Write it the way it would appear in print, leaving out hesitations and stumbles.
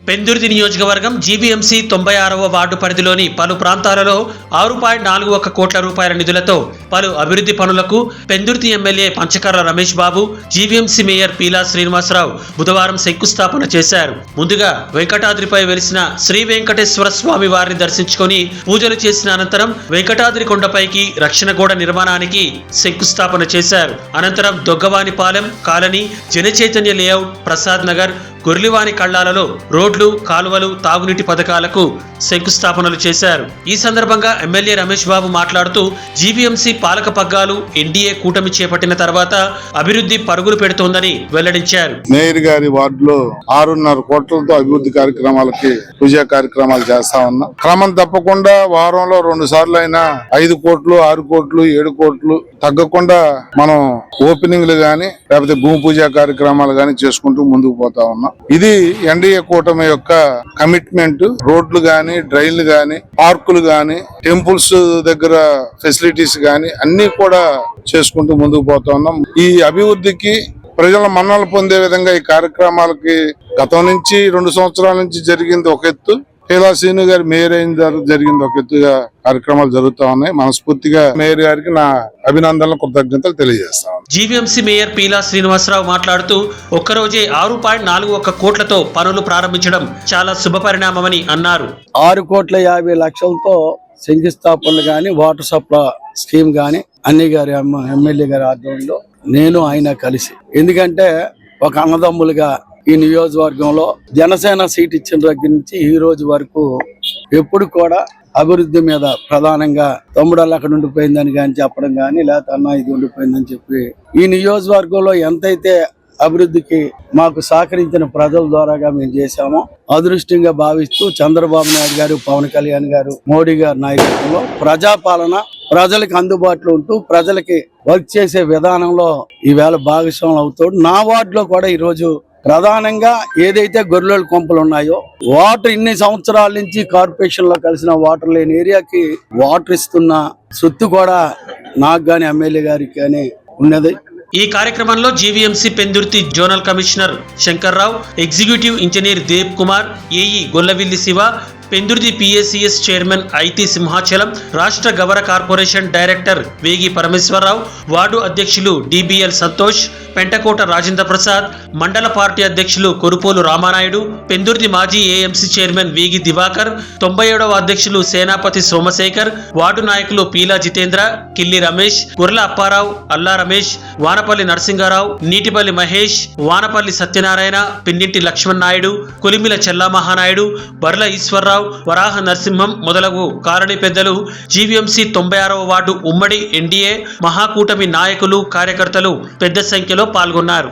పెందుర్తి నియోజకవర్గం GVMC 96వ ward పరిధిలోని పలు ప్రాంతాలలో 6.41 కోట్ల రూపాయల నిధులతో పలు అభివృద్ధి పనులకు Pendurthi MLA Panchakarla Ramesh Babu, GVMC mayor Peela Srinivasarao బుధవారం శంకుస్థాపన చేశారు. ముందుగా వెంకటాద్రిపై వెలిసిన శ్రీ వెంకటేశ్వర స్వామి వారిని దర్శించుకొని పూజలు చేసిన అనంతరం వెంకటాద్రి కొండపైకి రక్షణ గోడ నిర్మాణానికి శంకుస్థాపన చేశారు. అనంతరం దొగ్గవానిపాలెం కాలనీ, జనచైతన్య లేఅవుట్, ప్రసాద్ నగర్, గొర్లివాని కళ్ళాలలో రోడ్లు, కాలువలు, తాగునీటి పథకాలకు శంకుస్థాపనలు చేశారు. ఈ సందర్భంగా ఎమ్మెల్యే రమేష్ బాబు మాట్లాడుతూ జీవీఎంసీ పాలక పగ్గాలు ఎన్డీఏ కూటమి చేపట్టిన తర్వాత అభివృద్ధి పరుగులు పెడుతోందని వెల్లడించారు. మేయర్ గారి వార్డులో 6.5 కోట్లతో అభివృద్ధి కార్యక్రమాలకి పూజా కార్యక్రమాలు చేస్తా ఉన్నాం. క్రమం తప్పకుండా వారంలో 2 సార్లు అయినా 5 కోట్లు, 6 కోట్లు, 7 కోట్లు తగ్గకుండా మనం ఓపెనింగ్లు గాని లేకపోతే భూమి పూజా కార్యక్రమాలు గాని చేసుకుంటూ ముందుకు పోతా ఉన్నాం. ఇది ఎన్డీఏ కూటమి యొక్క కమిట్మెంట్. రోడ్లు గాని, డ్రైన్లు గాని, పార్కులు గాని, టెంపుల్స్ దగ్గర ఫెసిలిటీస్ గాని అన్ని కూడా చేసుకుంటూ ముందుకు పోతా ఉన్నాం. ఈ అభివృద్ధికి ప్రజల మన్ననలు పొందే విధంగా ఈ కార్యక్రమాలకి గతం నుంచి 2 సంవత్సరాల నుంచి జరిగింది ఒక ఎత్తు, పీలా శ్రీను గారి మేయర్ అయిన జరిగింది ఒక ఎత్తుగా కార్యక్రమాలు జరుగుతా ఉన్నాయి. మనస్ఫూర్తిగా మేయర్ గారికి నా అభినందనలు, కృతజ్ఞతలు తెలియజేస్తాను. జీవీఎంసీ మేయర్ పీలా శ్రీనివాసరావు మాట్లాడుతూ ఒక్కరోజే 6.41 కోట్లతో పనులు ప్రారంభించడం చాలా శుభపరిణామమని అన్నారు. 6,50,00,000తో శంకుస్థాపనలు గాని, వాటర్ సప్లై స్కీమ్ గాని అన్ని గారి ఎమ్మెల్యే గారి ఆధ్వర్యంలో నేను ఆయన కలిసి, ఎందుకంటే ఒక అన్నదమ్ములుగా ఈ నియోజకవర్గంలో జనసేన సీట్ ఇచ్చిన దగ్గర నుంచి ఈ రోజు వరకు ఎప్పుడు కూడా అభివృద్ధి మీద ప్రధానంగా తమ్ముడల్లా అక్కడ ఉండిపోయిందని కానీ చెప్పడం కానీ, లేకపోతే అన్న ఇది ఉండిపోయిందని చెప్పి ఈ నియోజకవర్గంలో ఎంతైతే అభివృద్ధికి మాకు సహకరించిన ప్రజల ద్వారాగా మేము చేశామో అదృష్టంగా భావిస్తూ చంద్రబాబు నాయుడు గారు, పవన్ కళ్యాణ్ గారు, మోడీ గారి నాయకత్వంలో ప్రజాపాలన ప్రజలకు అందుబాటులో ఉంటూ ప్రజలకి వర్క్ చేసే విధానంలో ఈవేళ భాగస్వాములు అవుతాడు. నా వార్డులో కూడా ఈరోజు ప్రధానంగా ఏదైతే గొర్రెల కొంపలు ఉన్నాయో వాటర్ ఇన్ని సంవత్సరాల నుంచి కార్పొరేషన్ లో కలిసిన వాటర్ లేని ఏరియాకి వాటర్ ఇస్తున్న సొత్తు కూడా నాకు గాని ఎమ్మెల్యే గారికి కానీ ఉన్నది. ఈ కార్యక్రమంలో GVMC Pendurthi zonal commissioner Shankar Rao, executive engineer Dev Kumar, AE Gollavilli Siva, Pendurthi PACS chairman Aithi Simhachalam, రాష్ట్ర Gavara corporation director Vegi Parameswara Rao, ward అధ్యక్షులు డిబిఎల్ సంతోష్, పెంటకోట రాజేంద్ర ప్రసాద్, మండల పార్టీ అధ్యక్షులు కొరుపోలు రామానాయుడు, పెందుర్తి మాజీ ఏఎంసీ చైర్మన్ వేగి దివాకర్, 97వ అధ్యక్షులు సేనాపతి సోమశేఖర్, వార్డు నాయకులు పీలా జితేంద్ర, కిల్లి రమేష్, గుర్ల అప్పారావు, అల్లా రమేష్, వానపల్లి నరసింగారావు, నీటిపల్లి మహేష్, వానపల్లి సత్యనారాయణ, పిన్నింటి లక్ష్మణ్ నాయుడు, కొలిమిల చెల్లామహానాయుడు, బర్ల ఈశ్వరరావు, వరాహ నరసింహం మొదలగు కాలనీ పెద్దలు, జీవీఎంసీ 96వ వార్డు ఉమ్మడి ఎన్డీఏ మహాకూటమి నాయకులు, కార్యకర్తలు పెద్ద సంఖ్యలో పాల్గొన్నారు.